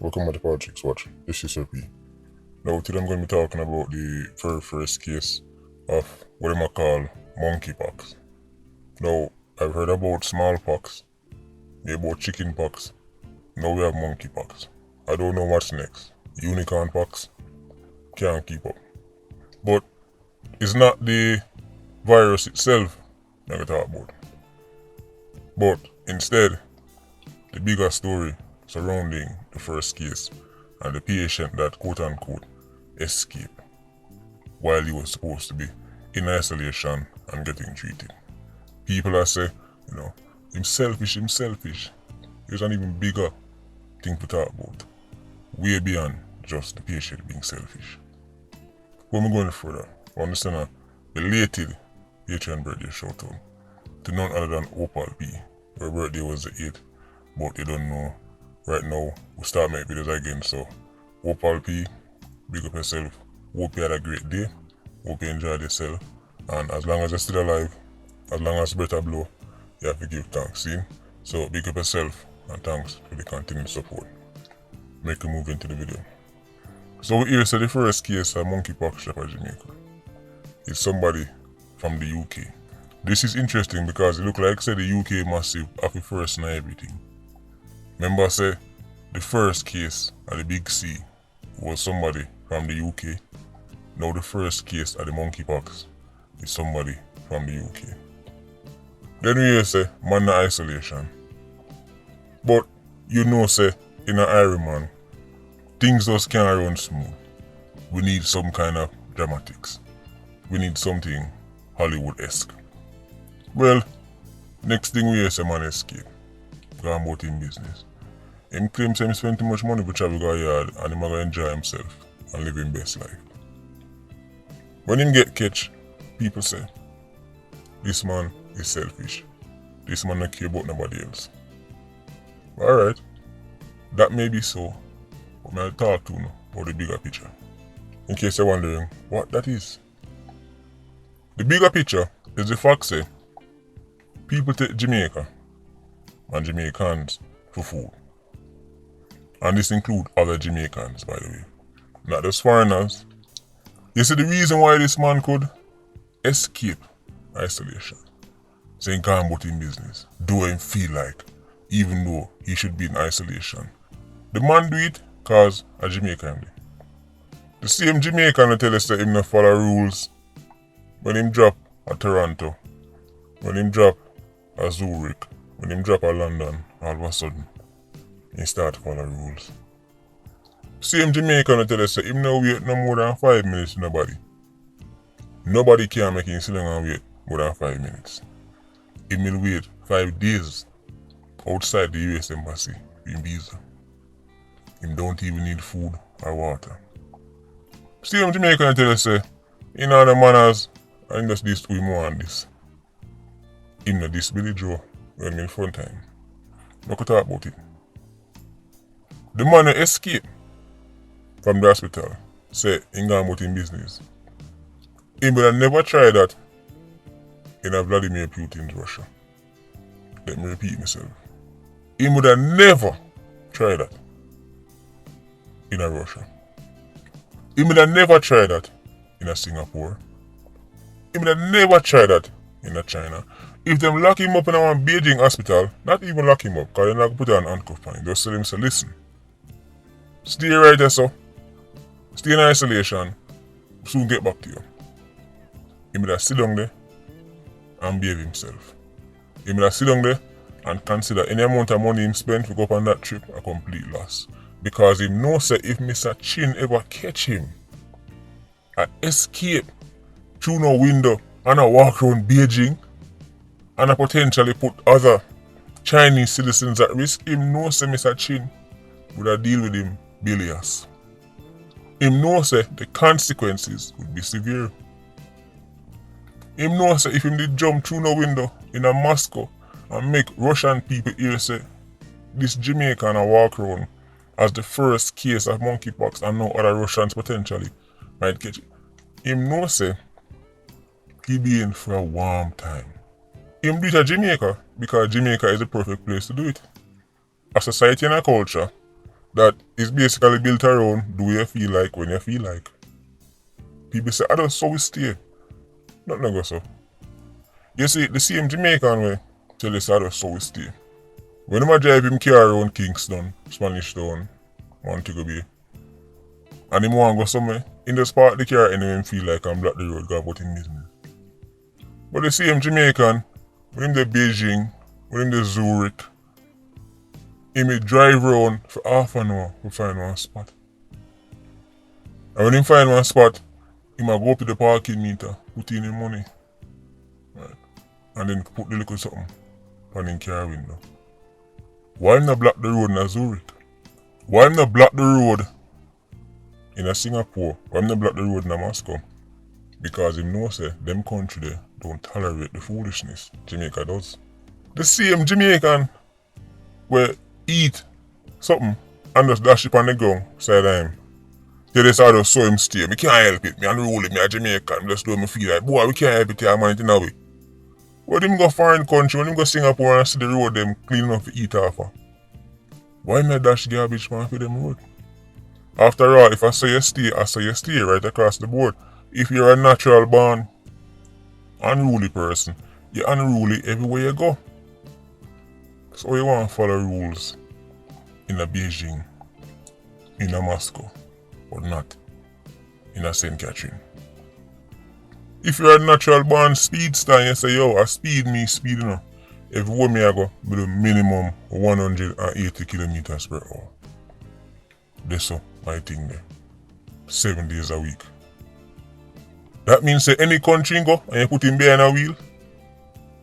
Welcome to the Politricks Watch. This is Sir P. Now today I'm going to be talking about the very first case of what I call monkeypox. Now I've heard about smallpox, about chickenpox. Now we have monkeypox. I don't know what's next. Unicorn pox. Can't keep up. But it's not the virus itself that I talk about. But instead, the bigger story surrounding the first case and the patient that quote-unquote escaped while he was supposed to be in isolation and getting treated. People are say, him selfish. There's an even bigger thing to talk about. Way beyond just the patient being selfish. When we're going further, I understand a belated Patreon birthday shout out to none other than Opal P. Her birthday was the 8th, but you don't know. Right now, we start making videos again, so Opal P, big up yourself. Hope you had a great day. Hope you enjoyed yourself. And as long as you're still alive, as long as better blow, you have to give thanks, see? So big up yourself and thanks for the continued support. Make a move into the video. So here is the first case of monkeypox shop at Jamaica. It's somebody from the UK. This is interesting because it looks like say the UK massive after first and everything. Remember I say the first case at the Big C was somebody from the UK. Now the first case at the monkeypox is somebody from the UK. Then we say man in isolation. But say in an Iron Man, things just can't run smooth. We need some kind of dramatics. We need something Hollywood-esque. Well, next thing we say man escape. Gone about him business. Him claims him spend too much money to travel go yard and him gonna enjoy himself and live his best life. When him get catch, people say, this man is selfish. This man don't care about nobody else. Alright, that may be so, but I'll talk to you about the bigger picture. In case you're wondering what that is. The bigger picture is the fact say, people take Jamaica and Jamaicans for food. And this includes other Jamaicans, by the way. Not just foreigners. You see the reason why this man could escape isolation. Saying can't about his business. Do him feel like, even though he should be in isolation. The man do it cause a Jamaican. The same Jamaican tell us that him not follow rules. When him drop at Toronto. When him drop at Zurich. When him drop at London, all of a sudden, he start to follow rules. Same Jamaican tell us that him no wait no more than 5 minutes to nobody. Nobody can make him sit down and wait more than 5 minutes. Him will wait 5 days outside the US Embassy in visa. Him don't even need food or water. Same Jamaican tell us that in other manners, and just this we more on this. Him not this Billy Joe when in front time. No could talk about it. The man who escaped from the hospital say he gone about his business. He would have never tried that in a Vladimir Putin's Russia. Let me repeat myself. He would have never tried that in a Russia. He would have never tried that in a Singapore. He would have never tried that in a China. If them lock him up in a Beijing hospital, not even lock him up, because they're not put an handcuff on him. Just tell him, say, listen, stay right there, so. Stay in isolation. Soon get back to you. He would have sit down there and behave himself. He would have sit down there and consider any amount of money he spent to go up on that trip a complete loss. Because he knows that if Mr. Chin ever catch him, I escape through no window and I walk around Beijing and I potentially put other Chinese citizens at risk, him knows that Mr. Chin would have deal with him bilious. Him knows that the consequences would be severe. Him knows that if him did jump through no window in a Moscow and make Russian people hear say this Jamaican a walk around as the first case of monkeypox and no other Russians potentially might catch it. Him knows say he be in for a warm time. Him do it at Jamaica because Jamaica is the perfect place to do it. A society and a culture that is basically built around do you feel like when you feel like. People say, I don't so we stay. Nothing go so. You see, the same Jamaican way tell us I don't so we stay. When I drive him car around Kingston, Spanish Town, Montego Bay, and him want go somewhere, in the spot the car and him feel like I'm block the road, go about him business. But the same Jamaican, when him the Beijing, when him the Zurich, he may drive around for half an hour to find one spot. And when him find one spot, he might go up to the parking meter, put in his money, right, and then put the little something on his car window. Why him not block the road in a Zurich? Why him not block the road in a Singapore? Why him not block the road in a Moscow? Because him know say them country there don't tolerate the foolishness Jamaica does. The same Jamaican where eat something and just dash it on the ground side of him. They just I just saw him stay. Me can't help it. Me unruly. Me a Jamaican. Just do me feel like boy we can't help it here man it in a way. When him go foreign country, when him go Singapore and see the road them clean enough to eat off of. Why not dash garbage man for them road? After all, if I say you stay, I say you stay right across the board. If you're a natural born unruly person, you're unruly everywhere you go. So you want to follow rules in a Beijing, in a Moscow, or not in a St. Catherine. If you're a natural born speedster and you say, yo, I speed me, speed enough. Everywhere me I go, with a minimum 180 kilometers per hour. That's so my thing there. 7 days a week. That means say any country you go and you put him behind a wheel,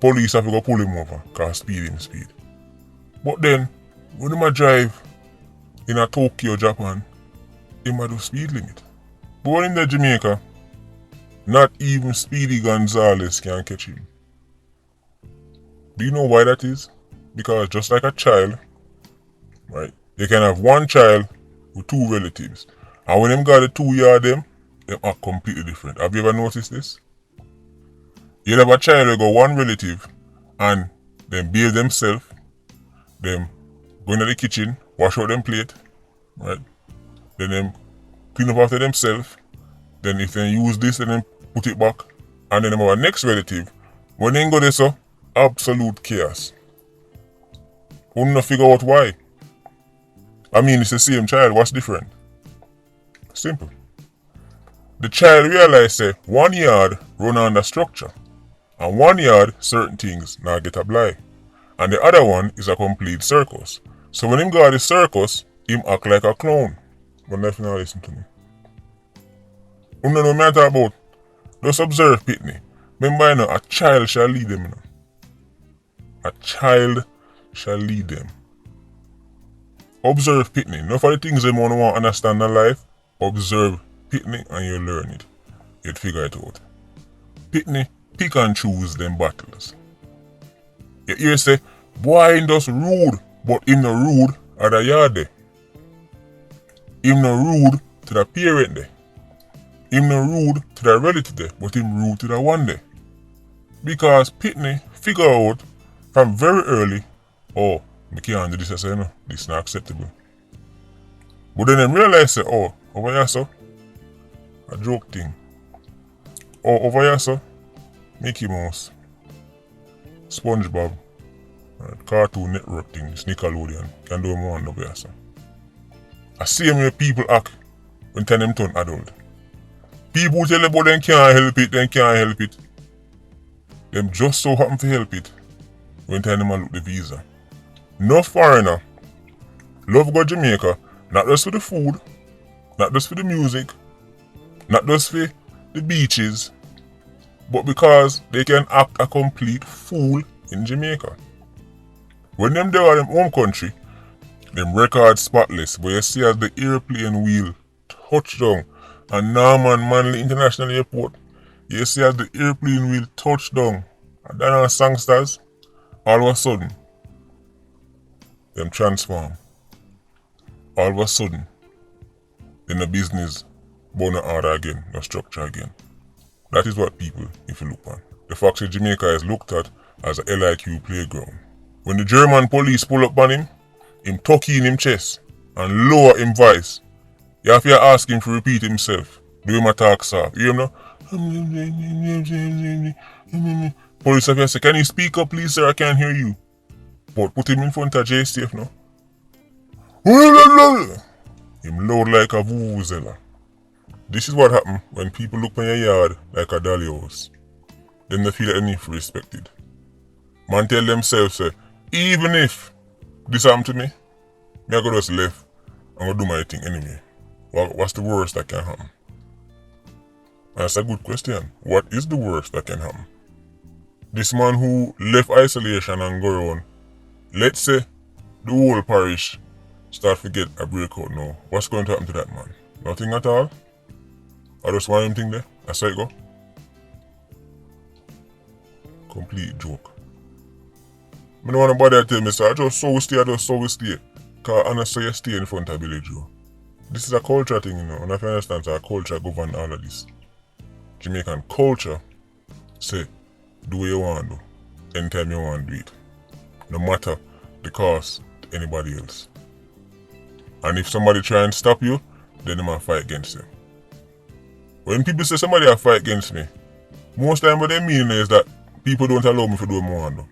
police have to go pull him over because speed. But then, when him a drive in a Tokyo, Japan, him a do speed limit. But when in the Jamaica, not even Speedy Gonzales can catch him. Do you know why that is? Because just like a child, right, you can have one child with two relatives. And when them got the 2 year them are completely different. Have you ever noticed this? You have a child who got one relative and them bathe themselves, them go into the kitchen, wash out them plate, right? Then them clean up after themselves. Then if they use this, then them put it back. And then our next relative, when they go there so, absolute chaos. Wouldn't not figure out why. I mean, it's the same child, what's different? Simple. The child realized say 1 yard run under structure. And 1 yard, certain things now get a blind. And the other one is a complete circus. So when him go to the circus, him act like a clown. But nothing now listen to me. You know what I'm talking about? Just observe Pitney. Remember, you know, a child shall lead them. You know? A child shall lead them. Observe Pitney. Enough of the things them want to understand in life, observe Pitney and you learn it. You'd figure it out. Pitney pick and choose them battles. You hear say, boy him just rude, but him no rude at the yard there. Him no rude to the parent there. Him no rude to the relative there, but him rude to the one there. Because Pitney figure out from very early, oh, I can't do this, I say, no, this is not acceptable. But then them realize, say, oh, over here, so, a joke thing. Oh, over here, so, Mickey Mouse, SpongeBob, right, Cartoon Network thing, this Nickelodeon, can do more over here, so. I see way people act when tell them turn adult. People tell them about them can't help it. Them just so happen to help it when tell them look the visa. No foreigner love go Jamaica, not just for the food, not just for the music, not just for the beaches, but because they can act a complete fool in Jamaica. When them there are them home country, them record spotless, but you see as the airplane wheel touch down at Norman Manley International Airport, you see as the airplane wheel touch down at Dana Songsters, all of a sudden, them transform. All of a sudden, in the business, born order again, no structure again. That is what people, if you look on. The fact that Jamaica is looked at as a LIQ playground. When the German police pull up on him tuck in him chest and lower him voice. You have to ask him to repeat himself. Do him a talk soft. You hear him now? Police officer say, can you speak up please sir? I can't hear you. But put him in front of J Safe now. Him loud like a vuvuzela. This is what happen when people look on your yard like a dolly house. Then they feel like they need to be respected. Man tell themselves say, even if this happened to me, I go just left and go do my thing anyway. What's the worst that can happen? And that's a good question. What is the worst that can happen? This man who left isolation and go around, let's say the whole parish start to get a breakout now. What's going to happen to that man? Nothing at all? I just want him thing there. That's how it go. Complete joke. I don't want nobody to tell me, sir, I just so stay. Because honestly, you stay in front of the village, yo. This is a culture thing, you know. And if you understand, so culture govern all of this. Jamaican culture say, do what you want to do. Anytime you want to do it. No matter the cost to anybody else. And if somebody try and stop you, then they might fight against you. When people say somebody will fight against me, most time what they mean is that people don't allow me to do what I want to do.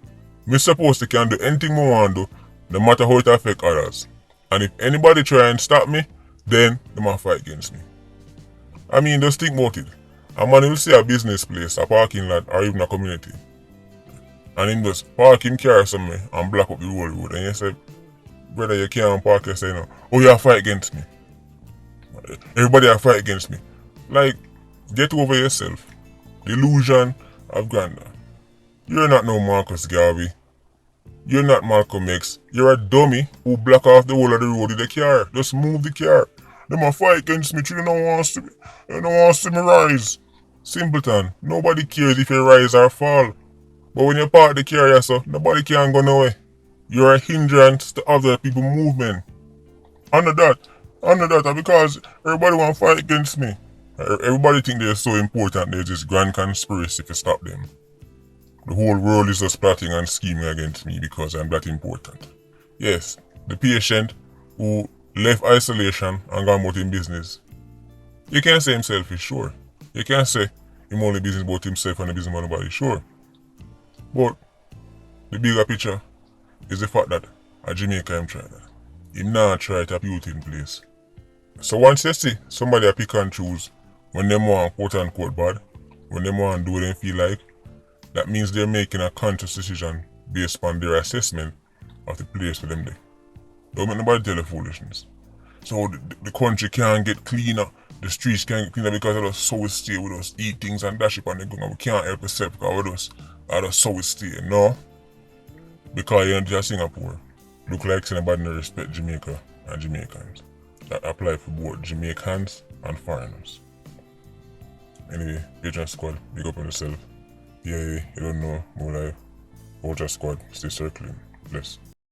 Me supposed to can do anything I want to do, no matter how it affect others. And if anybody try and stop me, then they might fight against me. I mean, just think about it. A man will see a business place, a parking lot, or even a community. And him just park him car somewhere and block up the whole road. And you say, brother, you can't park here, say no. Oh, you have fight against me. Everybody have fight against me. Like, get over yourself. Delusion of grandeur. You're not no Marcus Garvey. You're not Malcolm X. You're a dummy who block off the whole of the road with the car. Just move the car. They might fight against me. You don't want to see me. You don't want to see me rise. Simpleton. Nobody cares if you rise or fall. But when you park the car yourself, nobody can go nowhere. You're a hindrance to other people's movement. Under that, because everybody want to fight against me. Everybody think they're so important, there's this grand conspiracy to stop them. The whole world is just plotting and scheming against me because I'm that important. Yes, the patient who left isolation and gone about in business. You can't say him selfish, sure. You can't say him only business about himself and the business about nobody, sure. But the bigger picture is the fact that at Jamaica him try that. Him not try to put it in place. So once you see somebody pick and choose when they want quote unquote bad, when they want to do what they feel like, that means they're making a conscious decision based on their assessment of the place for them there. Don't make nobody tell you foolishness. So the country can't get cleaner, the streets can't get cleaner because of us so stay with us, eat things and dash it on the gun. We can't help ourselves because of us so stay. No. Because you're in Singapore. Look like somebody don't respect Jamaica and Jamaicans. That apply for both Jamaicans and foreigners. Anyway, Patreon Squad, big up on yourself. Yeah, you don't know, more life. Ultra Squad, stay circling. Bless.